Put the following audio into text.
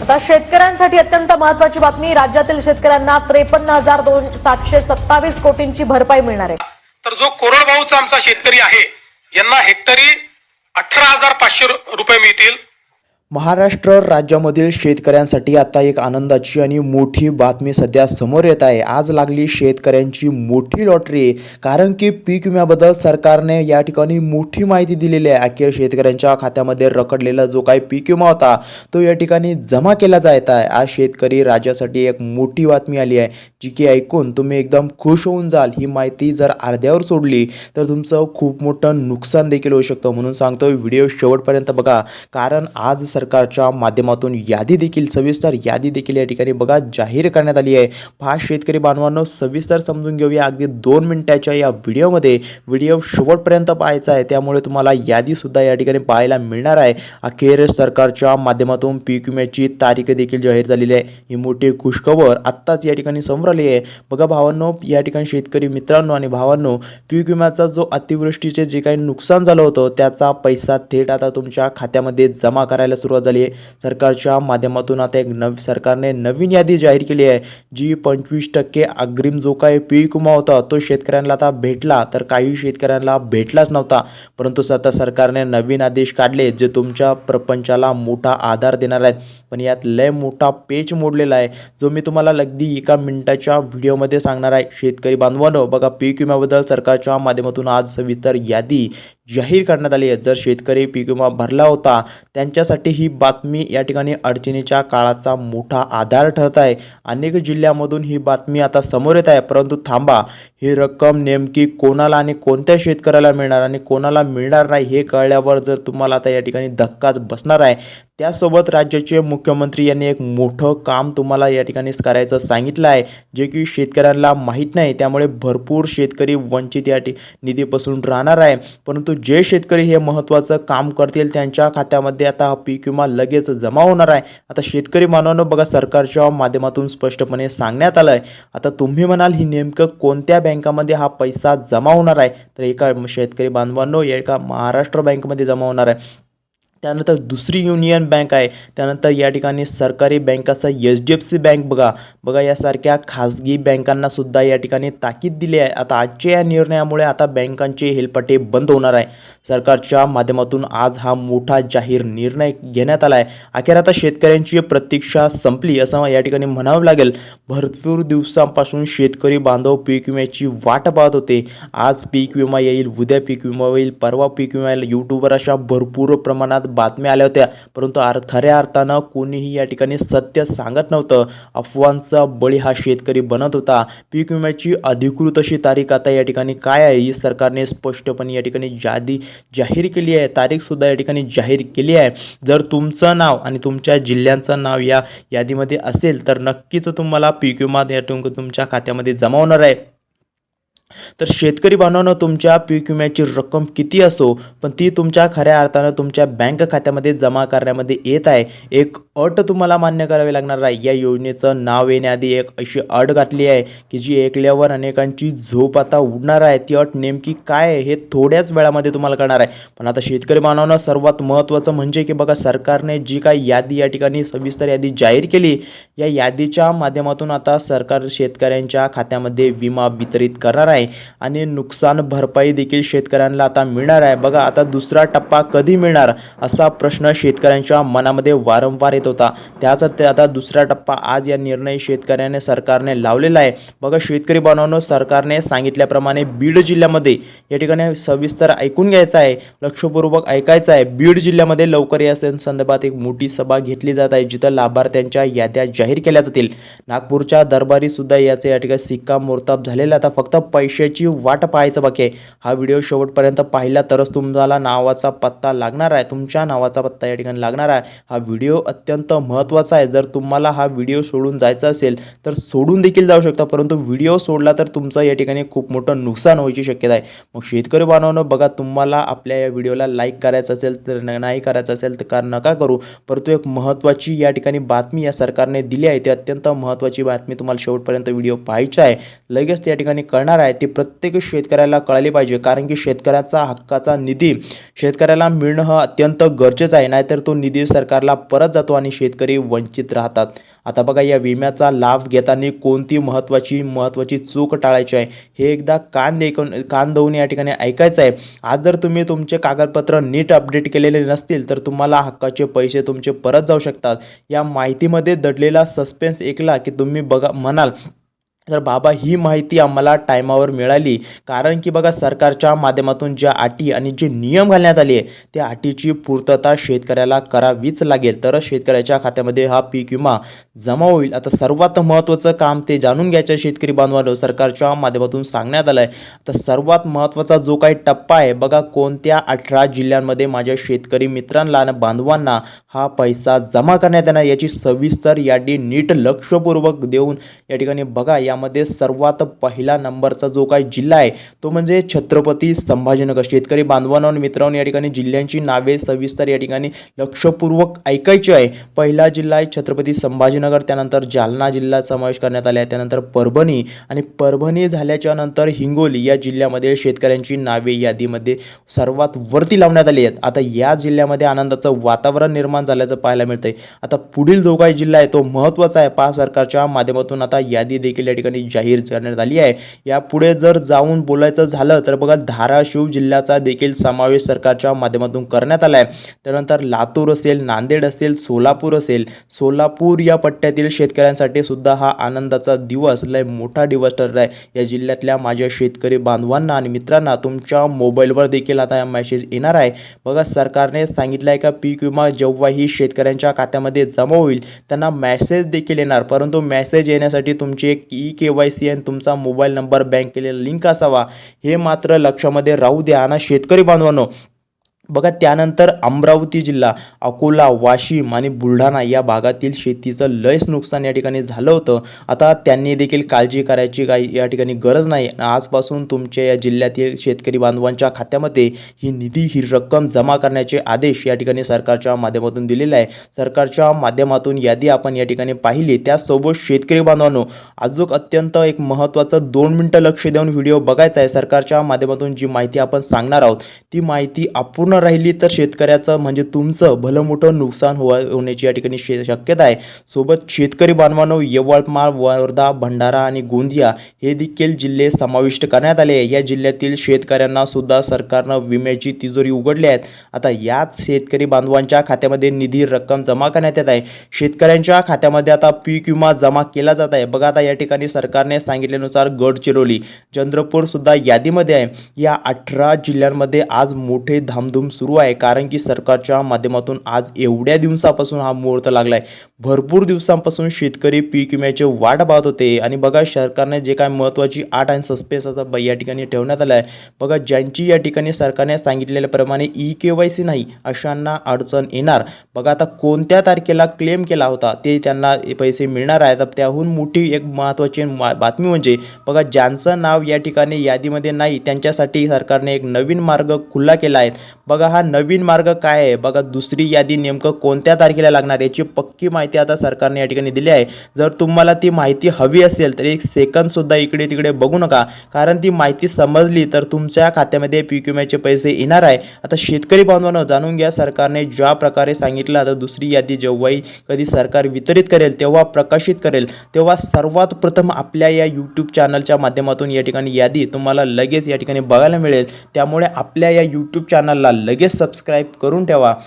आता शेतकऱ्यांसाठी अत्यंत महत्त्वाची बातमी, राज्यातील शेतकऱ्यांना 53,727 कोटींची भरपाई मिळणार आहे। तर जो कोरडवाहूचा आमचा शेतकरी आहे यांना हेक्टरी 18,500 रुपये मिळतील। महाराष्ट्र राज्यामधील शेतकऱ्यांसाठी आता एक आनंदाची आणि मोठी बातमी सध्या समोर येत आहे। आज लागली शेतकऱ्यांची मोठी लॉटरी, कारण की पीक विम्याबद्दल सरकारने या ठिकाणी मोठी माहिती दिलेली आहे। अखेर शेतकऱ्यांच्या खात्यामध्ये रखडलेला जो काही पीक विमा होता तो या ठिकाणी जमा केला जात आहे। आज शेतकरी राज्यासाठी एक मोठी बातमी आली आहे, जी की ऐकून तुम्ही एकदम खुश होऊन जाल। ही माहिती जर अर्ध्यावर सोडली तर तुमचं खूप मोठं नुकसान देखील होऊ शकतं, म्हणून सांगतोय व्हिडिओ शेवटपर्यंत बघा, कारण आज सरकारच्या माध्यमातून यादी देखील सविस्तर यादी देखील या ठिकाणी बघा जाहीर करण्यात आली आहे। पहा शेतकरी बांधवांनो, सविस्तर समजून घेऊया अगदी 2 मिनिटाच्या या व्हिडिओमध्ये। व्हिडिओ शेवटपर्यंत पाहायचा आहे, त्यामुळे तुम्हाला यादी सुद्धा या ठिकाणी पाहायला मिळणार आहे। अखेर सरकारच्या माध्यमातून पीक विम्याची तारीख देखील जाहीर झालेली आहे। ही मोठी खुशखबर आत्ताच या ठिकाणी समोर आली आहे। बघा भावांनो, या ठिकाणी शेतकरी मित्रांनो आणि भावांनो, पीक विम्याचा जो अतिवृष्टीचे जे काही नुकसान झालं होतं त्याचा पैसा थेट आता तुमच्या खात्यामध्ये जमा करायला सुरुवात झाली आहे। सरकारच्या माध्यमातून आता एक सरकारने नवीन यादी जाहीर केली आहे, जी 25% अग्रिम जो काही पीक विमा होता तो शेतकऱ्यांना आता भेटला, तर काही शेतकऱ्यांना भेटलाच नव्हता। परंतु आता सरकारने नवीन आदेश काढले जे तुमच्या प्रपंचाला मोठा आधार देणार आहेत। पण यात लय मोठा पेच मोडलेला आहे, जो मी तुम्हाला अगदी 1 मिनिटाच्या व्हिडिओमध्ये सांगणार आहे। शेतकरी बांधवांनो बघा, पीक विम्याबद्दल सरकारच्या माध्यमातून आज सविस्तर यादी जाहीर करण्यात आली आहे। जर शेतकरी पीक विमा भरला होता त्यांच्यासाठी ही बातमी या ठिकाणी अडचणीच्या काळाचा मोठा आधार ठरत आहे। अनेक जिल्ह्यामधून ही बातमी आता समोर येत आहे, परंतु थांबा, ही रक्कम नेमकी कोणाला आणि कोणत्या शेतकऱ्याला मिळणार आणि कोणाला मिळणार नाही हे कळल्यावर जर तुम्हाला आता या ठिकाणी धक्काच बसणार आहे। त्यासोबत राज्याचे मुख्यमंत्री यांनी एक मोठं काम तुम्हाला या ठिकाणी करायचं सांगितलं आहे, जे की शेतकऱ्यांना माहीत नाही। त्यामुळे भरपूर शेतकरी वंचित या निधीपासून राहणार आहे। परंतु जे शेतकरी हे महत्त्वाचं काम करतील त्यांच्या खात्यामध्ये आता हा पीक विमा लगेच जमा होणार आहे। आता शेतकरी बांधवांनो बघा, सरकारच्या माध्यमातून स्पष्टपणे सांगण्यात आलं आहे। आता तुम्ही म्हणाल ही नेमकं कोणत्या बँकामध्ये हा पैसा जमा होणार आहे, तर एका शेतकरी बांधवांनो एका महाराष्ट्र बँकेमध्ये जमा होणार आहे। त्यानंतर दुसरी युनियन बँक आहे, त्यानंतर या ठिकाणी सरकारी बँक असा HDFC बँक बघा यासारख्या खाजगी बँकांना सुद्धा या ठिकाणी ताकीद दिली आहे। आता आजच्या या निर्णयामुळे आता बँकांचे हेलपाटे बंद होणार आहे। सरकारच्या माध्यमातून आज हा मोठा जाहीर निर्णय घेण्यात आला आहे। अखेर आता शेतकऱ्यांची प्रतीक्षा संपली असं या ठिकाणी म्हणावं लागेल। भरपूर दिवसांपासून शेतकरी बांधव पीक विम्याची वाट पाहत होते। आज पीक विमा येईल, उद्या पीक विमा येईल, परवा पीक विमा येईल, यूट्यूबवर अशा भरपूर प्रमाणात बातम्या आल्या होत्या, परंतु खऱ्या अर्थानं कोणीही या ठिकाणी सत्य सांगत नव्हतं। अफवांचा बळी हा शेतकरी बनत होता। पीक विम्याची अधिकृत अशी तारीख आता या ठिकाणी काय आहे, ही सरकारने स्पष्टपणे या ठिकाणी यादी जाहीर केली आहे, तारीख सुद्धा या ठिकाणी जाहीर केली आहे। जर तुमचं नाव आणि तुमच्या जिल्ह्यांचं नाव या यादीमध्ये असेल तर नक्कीच तुम्हाला पीक विमा तुमच्या खात्यामध्ये जमा होणार आहे। तर शेतकरी बांधवांनो, तुमच्या पीक विम्याची रक्कम किती असो, पण ती तुमच्या खऱ्या अर्थानं तुमच्या बँक खात्यामध्ये जमा करण्यामध्ये येत आहे। एक अट तुम्हाला मान्य करावी लागणार आहे। या योजनेचं नाव येण्याआधी एक अशी अट घातली आहे की जी ऐकल्यावर अनेकांची झोप आता उडणार आहे। ती अट नेमकी काय आहे हे थोड्याच वेळामध्ये तुम्हाला कळणार आहे। पण आता शेतकरी बांधवांनो, सर्वात महत्त्वाचं म्हणजे की बघा, सरकारने जी काही यादी या ठिकाणी सविस्तर यादी जाहीर केली, या यादीच्या माध्यमातून आता सरकार शेतकऱ्यांच्या खात्यामध्ये विमा वितरित करणार आहे आणि नुकसान भरपाई देखील शेतकऱ्यांना आता मिळणार आहे। बघा, आता दुसरा टप्पा कधी मिळणार असा प्रश्न शेतकऱ्यांच्या मनामध्ये वारंवार येत होता। त्याच आता दुसरा टप्पा आज या निर्णय सरकारने लावलेला आहे। बघा शेतकरी बांधवांनो, सरकारने सांगितल्याप्रमाणे बीड जिल्ह्यामध्ये या ठिकाणी सविस्तर ऐकून घ्यायचं आहे, लक्षपूर्वक ऐकायचं आहे। बीड जिल्ह्यामध्ये लवकर या संदर्भात एक मोठी सभा घेतली जात आहे, जिथं लाभार्थ्यांच्या याद्या जाहीर केल्या जातील। नागपूरच्या दरबारी सुद्धा याचे या ठिकाणी शिक्कामोर्तब झालेला, आता फक्त पैशाची वाट पाहायचं बाकी आहे। हा व्हिडिओ शेवटपर्यंत पाहिला तरच तुम्हाला नावाचा पत्ता लागणार आहे, तुमच्या नावाचा पत्ता या ठिकाणी लागणार आहे। हा व्हिडिओ अत्यंत महत्त्वाचा आहे। जर तुम्हाला हा व्हिडिओ सोडून जायचा असेल तर सोडून देखील जाऊ शकता, परंतु व्हिडिओ सोडला तर तुमचं या ठिकाणी खूप मोठं नुकसान व्हायची शक्यता आहे। मग शेतकरी बांधवांनो बघा, तुम्हाला आपल्या या व्हिडिओला लाईक करायचं असेल तर नाही करायचं असेल तर नका करू, परंतु एक महत्त्वाची या ठिकाणी बातमी या सरकारने दिली आहे। ती अत्यंत महत्त्वाची बातमी तुम्हाला शेवटपर्यंत व्हिडिओ पाहायचा आहे, लगेच त्या ठिकाणी कळणार आहे। ती प्रत्येक शेतकऱ्याला कळाली पाहिजे, कारण की शेतकऱ्याचा हक्काचा निधी शेतकऱ्याला मिळणं हे अत्यंत गरजेचं आहे, नाहीतर तो निधी सरकारला परत जातो आणि शेतकरी वंचित राहतात. आता बघा, या विम्याचा लाभ घेताना कोणती महत्त्वाची चूक टाळायची आहे हे एकदा कान देऊन या ठिकाणी ऐकायचं आहे. आज जर तुम्ही तुमचे कागदपत्र नीट अपडेट केलेले नसतील तर तुम्हाला हक्काचे पैसे तुमचे परत जाऊ शकतात. या माहितीमध्ये दडलेला सस्पेन्स ऐकला की तुम्ही म्हणाल तर बाबा, ही माहिती आम्हाला टायमावर मिळाली, कारण की बघा, सरकारच्या माध्यमातून ज्या अटी आणि जे नियम घालण्यात आले त्या अटीची पूर्तता शेतकऱ्याला करावीच लागेल, तर शेतकऱ्याच्या खात्यामध्ये हा पीक विमा जमा होईल. आता सर्वात महत्त्वाचं काम ते जाणून घ्यायचं शेतकरी बांधवांनो, सरकारच्या माध्यमातून सांगण्यात आलं आहे. आता सर्वात महत्त्वाचा जो काही टप्पा आहे बघा, कोणत्या 18 जिल्ह्यांमध्ये माझ्या शेतकरी मित्रांना आणि बांधवांना हा पैसा जमा करण्यात येणार याची सविस्तर यादी नीट लक्षपूर्वक देऊन या ठिकाणी बघा. मध्ये सर्वात पहिला नंबरचा जो काही जिल्हा आहे तो म्हणजे छत्रपती संभाजीनगर. शेतकरी बांधवांनो आणि मित्रांनो, या ठिकाणी जिल्ह्यांची नावे सविस्तर या ठिकाणी लक्षपूर्वक ऐकायची आहे. पहिला जिल्हा आहे छत्रपती संभाजीनगर, त्यानंतर जालना जिल्हा समावेश करण्यात आला आहे, त्यानंतर परभणी, आणि परभणी झाल्याच्या नंतर हिंगोली या जिल्ह्यामध्ये शेतकऱ्यांची नावे यादीमध्ये सर्वात वरती लावण्यात आली आहेत. आता या जिल्ह्यामध्ये आनंदाचं वातावरण निर्माण झाल्याचं पाहायला मिळतंय. आता पुढील जो काही जिल्हा आहे तो महत्त्वाचा आहे. सरकारच्या माध्यमातून आता यादी देखील या ठिकाणी जाहीर करण्यात आली आहे. यापुढे जर जाऊन बोलायचं झालं तर बघा, धाराशिव जिल्ह्याचा देखील समावेश सरकारच्या माध्यमातून करण्यात आला आहे. त्यानंतर लातूर असेल, नांदेड असेल, सोलापूर असेल, सोलापूर या पट्ट्यातील शेतकऱ्यांसाठी सुद्धा हा आनंदाचा दिवस, लय मोठा दिवस ठरला आहे. या जिल्ह्यातल्या माझ्या शेतकरी बांधवांना आणि मित्रांना तुमच्या मोबाईलवर देखील आता मेसेज येणार आहे. बघा, सरकारने सांगितलं आहे का पीक विमा जेव्हाही शेतकऱ्यांच्या खात्यामध्ये जमा होईल त्यांना मेसेज देखील येणार, परंतु मेसेज येण्यासाठी तुमची एक KYC आणि तुमचा मोबाईल नंबर बँक केलेला लिंक असावा, हे मात्र लक्षामध्ये राहू द्या. आणि शेतकरी बांधवांनो बघा, त्यानंतर अमरावती जिल्हा, अकोला, वाशिम आणि बुलढाणा या भागातील शेतीचं लयच नुकसान या ठिकाणी झालं होतं. आता त्यांनी देखील काळजी करायची काही या ठिकाणी गरज नाही. आजपासून तुमच्या या जिल्ह्यातील शेतकरी बांधवांच्या खात्यामध्ये ही रक्कम जमा करण्याचे आदेश या ठिकाणी सरकारच्या माध्यमातून दिलेले आहे. सरकारच्या माध्यमातून यादी आपण या ठिकाणी पाहिली. त्यासोबत शेतकरी बांधवांनो, अजून अत्यंत एक महत्त्वाचं 2 मिनिटं लक्ष देऊन व्हिडिओ बघायचा आहे. सरकारच्या माध्यमातून जी माहिती आपण सांगणार आहोत ती माहिती अपूर्ण राहिली तर शेतकऱ्याचं म्हणजे तुमचं भलं मोठं नुकसान होण्याची या ठिकाणी शक्यता आहे. सोबत शेतकरी बांधवांनो, यवतमाळ, वर्धा, भंडारा आणि गोंदिया हे देखील जिल्हे समाविष्ट करण्यात आले आहे. या जिल्ह्यातील शेतकऱ्यांना सुद्धा सरकारनं विम्याची तिजोरी उघडली आहेत. आता याच शेतकरी बांधवांच्या खात्यामध्ये निधी रक्कम जमा करण्यात येत आहे. शेतकऱ्यांच्या खात्यामध्ये आता पीक विमा जमा केला जात आहे. बघा, आता या ठिकाणी सरकारने सांगितल्यानुसार गडचिरोली, चंद्रपूर सुद्धा यादीमध्ये आहे. या 18 जिल्ह्यांमध्ये आज मोठे धामधूम सुरू आहे, कारण की सरकारच्या माध्यमातून आज एवढ्या दिवसापासून हा मुहूर्त लागलाय. भरपूर दिवसांपासून शेतकरी पीक विम्याचे वाट पाहत होते आणि बघा, सरकारने जे काय महत्त्वाची 8 आणि सस्पेन्स आता या ठिकाणी ठेवण्यात आलं आहे. बघा, ज्यांची या ठिकाणी सरकारने सांगितलेल्याप्रमाणे KYC नाही अशांना अडचण येणार. बघा, आता कोणत्या तारखेला क्लेम केला होता ते त्यांना पैसे मिळणार आहेत. त्याहून मोठी एक महत्त्वाची बातमी म्हणजे बघा, ज्यांचं नाव या ठिकाणी यादीमध्ये नाही त्यांच्यासाठी सरकारने एक नवीन मार्ग खुला केला आहे. बघा, हा नवीन मार्ग काय आहे बघा, दुसरी यादी नेमकं कोणत्या तारखेला लागणार याची पक्की माहिती आता सरकारने या ठिकाणी दिली आहे. जर तुम्हाला ती माहिती हवी असेल तर एक सेकंद सुद्धा इकडे तिकडे बघू नका, कारण ती माहिती समजली तर तुमच्या खात्यामध्ये पीक विम्याचे पैसे येणार आहे. आता शेतकरी बांधवांनो, जाणून घ्या, सरकारने ज्या प्रकारे सांगितलं आता दुसरी यादी जेव्हाही कधी सरकार वितरित करेल तेव्हा प्रकाशित करेल तेव्हा सर्वात प्रथम आपल्या या YouTube चॅनलच्या माध्यमातून या ठिकाणी यादी तुम्हाला लगेच या ठिकाणी बघायला मिळेल. त्यामुळे आपल्या या YouTube चॅनलला लगेच सबस्क्राईब करून ठेवा.